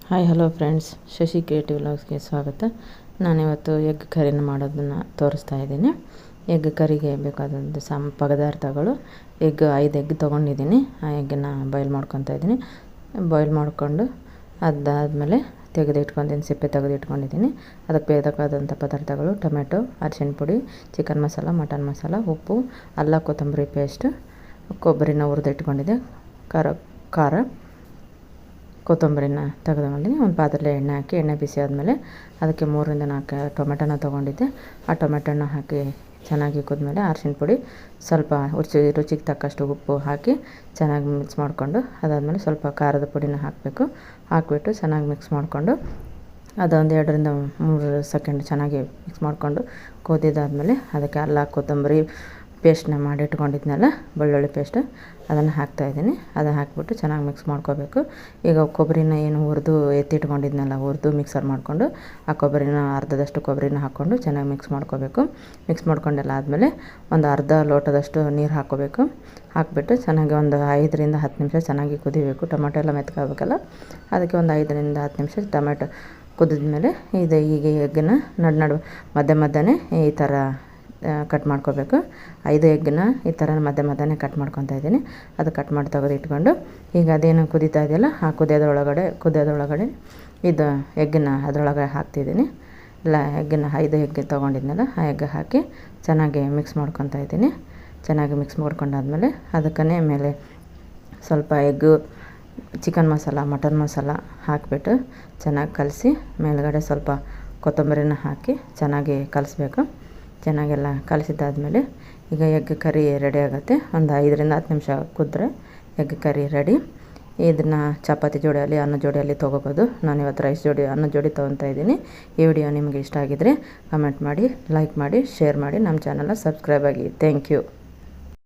Hi hello friends, Shashi creative ವ್ಲಾಗ್ಸ್ಗೆ ಸ್ವಾಗತ. ನಾನಿವತ್ತು ಎಗ್ ಕರಿನ ಮಾಡೋದನ್ನು ತೋರಿಸ್ತಾ ಇದ್ದೀನಿ. ಎಗ್ ಕರಿಗೆ ಬೇಕಾದಂಥ ಪದಾರ್ಥಗಳು: 5 ಎಗ್ ತೊಗೊಂಡಿದ್ದೀನಿ. ಆ ಎಗ್ಗನ್ನು ಬಾಯ್ಲ್ ಮಾಡ್ಕೊತಾ ಇದ್ದೀನಿ. ಬಾಯ್ಲ್ ಮಾಡಿಕೊಂಡು ಅದಾದಮೇಲೆ ಸಿಪ್ಪೆ ತೆಗೆದಿಟ್ಕೊಂಡಿದ್ದೀನಿ. ಅದಕ್ಕೆ ಬೇಕಾದಂಥ ಪದಾರ್ಥಗಳು: ಟೊಮೆಟೊ, ಅರಿಶಿಣ ಪುಡಿ, ಚಿಕನ್ ಮಸಾಲ, ಮಟನ್ ಮಸಾಲ, ಉಪ್ಪು, ಅಲ್ಲ ಕೊತ್ತಂಬರಿ ಪೇಸ್ಟ್, ಕೊಬ್ಬರಿನ ಹುರಿದಿಟ್ಕೊಂಡಿದ್ದೆ, ಖಾರ, ಕೊತ್ತಂಬರಿನ ತೆಗೆದುಕೊಂಡಿದ್ದೀನಿ. ಒಂದು ಪಾತ್ರೆಯಲ್ಲಿ ಎಣ್ಣೆ ಹಾಕಿ, ಎಣ್ಣೆ ಬಿಸಿ ಆದಮೇಲೆ ಅದಕ್ಕೆ 3ರಿಂದ 4 ಟೊಮೆಟೊನ ತೊಗೊಂಡಿದ್ದೆ. ಆ ಟೊಮೆಟೊನ ಹಾಕಿ ಚೆನ್ನಾಗಿ ಕುದ್ಮೇಲೆ ಅರಿಶಿಣ ಪುಡಿ, ಸ್ವಲ್ಪ ರುಚಿಗೆ ತಕ್ಕಷ್ಟು ಉಪ್ಪು ಹಾಕಿ ಚೆನ್ನಾಗಿ ಮಿಕ್ಸ್ ಮಾಡಿಕೊಂಡು, ಅದಾದಮೇಲೆ ಸ್ವಲ್ಪ ಖಾರದ ಪುಡಿನ ಹಾಕಿಬಿಟ್ಟು ಚೆನ್ನಾಗಿ ಮಿಕ್ಸ್ ಮಾಡಿಕೊಂಡು, ಅದೊಂದು 2ರಿಂದ 3 ಸೆಕೆಂಡ್ ಚೆನ್ನಾಗಿ ಮಿಕ್ಸ್ ಮಾಡಿಕೊಂಡು ಕುದಿದಾದ್ಮೇಲೆ ಅದಕ್ಕೆ ಅಲ್ಲ ಕೊತ್ತಂಬರಿ ಪೇಸ್ಟ್ನ ಮಾಡಿ ಇಟ್ಕೊಂಡಿದ್ನಲ್ಲ, ಬೆಳ್ಳುಳ್ಳಿ ಪೇಸ್ಟ್, ಅದನ್ನು ಹಾಕ್ತಾಯಿದ್ದೀನಿ. ಅದನ್ನು ಹಾಕಿಬಿಟ್ಟು ಚೆನ್ನಾಗಿ ಮಿಕ್ಸ್ ಮಾಡ್ಕೋಬೇಕು. ಈಗ ಕೊಬ್ಬರಿನ ಏನು ಹುರಿದು ಮಿಕ್ಸರ್ ಮಾಡಿಕೊಂಡು ಆ ಕೊಬ್ಬರಿನ ಅರ್ಧದಷ್ಟು ಕೊಬ್ಬರಿನ ಹಾಕ್ಕೊಂಡು ಚೆನ್ನಾಗಿ ಮಿಕ್ಸ್ ಮಾಡ್ಕೋಬೇಕು. ಮಿಕ್ಸ್ ಮಾಡ್ಕೊಂಡೆಲ್ಲ ಆದಮೇಲೆ ಒಂದು ಅರ್ಧ ಲೋಟದಷ್ಟು ನೀರು ಹಾಕಿಬಿಟ್ಟು ಚೆನ್ನಾಗಿ ಒಂದು 5ರಿಂದ 10 ನಿಮಿಷ ಚೆನ್ನಾಗಿ ಕುದಿಬೇಕು. ಟೊಮೆಟೊ ಎಲ್ಲ ಮೆತ್ಕಾಗಬೇಕಲ್ಲ, ಅದಕ್ಕೆ ಒಂದು 5ರಿಂದ 10 ನಿಮಿಷ ಟೊಮೆಟೊ ಕುದಿದ್ಮೇಲೆ ಈಗ ಎಗ್ಗನ್ನು ಮಧ್ಯೆ ಈ ಥರ ಕಟ್ ಮಾಡ್ಕೋಬೇಕು. 5 ಎಗ್ಗನ್ನ ಈ ಥರ ಮಧ್ಯೆ ಕಟ್ ಮಾಡ್ಕೊತಾ ಇದ್ದೀನಿ. ಅದು ಕಟ್ ಮಾಡಿ ತೆಗೆದಿಟ್ಕೊಂಡು, ಈಗ ಅದೇನು ಕುದೀತಾ ಇದೆಯಲ್ಲ, ಆ ಕುದಿಯೋದ್ರೊಳಗಡೆ ಇದು ಎಗ್ಗನ್ನು ಅದರೊಳಗೆ ಹಾಕ್ತಿದ್ದೀನಿ. 5 ಎಗ್ ತೊಗೊಂಡಿದ್ನಲ್ಲ, ಆ ಎಗ್ ಹಾಕಿ ಚೆನ್ನಾಗಿ ಮಿಕ್ಸ್ ಮಾಡ್ಕೊತಾ ಇದ್ದೀನಿ. ಚೆನ್ನಾಗಿ ಮಿಕ್ಸ್ ಮಾಡ್ಕೊಂಡಾದ್ಮೇಲೆ ಅದಕ್ಕೇ ಮೇಲೆ ಸ್ವಲ್ಪ ಚಿಕನ್ ಮಸಾಲ, ಮಟನ್ ಮಸಾಲ ಹಾಕಿಬಿಟ್ಟು ಚೆನ್ನಾಗಿ ಕಲಸಿ, ಮೇಲ್ಗಡೆ ಸ್ವಲ್ಪ ಕೊತ್ತಂಬರಿನ ಹಾಕಿ ಚೆನ್ನಾಗಿ ಕಲಿಸ್ಬೇಕು. ಚೆನ್ನಾಗೆಲ್ಲ ಕಲಿಸಿದ್ದಾದಮೇಲೆ ಈಗ ಎಗ್ ಕರಿ ರೆಡಿ ಆಗುತ್ತೆ. ಒಂದು 5ರಿಂದ 10 ನಿಮಿಷ ಕುದ್ರೆ ಎಗ್ ಕರಿ ರೆಡಿ. ಇದನ್ನು ಚಪಾತಿ ಜೋಡಿಯಲ್ಲಿ, ಅನ್ನ ಜೋಡಿಯಲ್ಲಿ ತೊಗೋಬೋದು. ನಾನಿವತ್ತು ರೈಸ್ ಜೋಡಿ, ಅನ್ನ ಜೋಡಿ ತೊಗೊತಾ ಇದ್ದೀನಿ. ಈ ವಿಡಿಯೋ ನಿಮಗೆ ಇಷ್ಟ ಆಗಿದ್ದರೆ ಕಮೆಂಟ್ ಮಾಡಿ, ಲೈಕ್ ಮಾಡಿ, ಶೇರ್ ಮಾಡಿ, ನಮ್ಮ ಚಾನಲ್ನ ಸಬ್ಸ್ಕ್ರೈಬ್ ಆಗಿ. Thank you.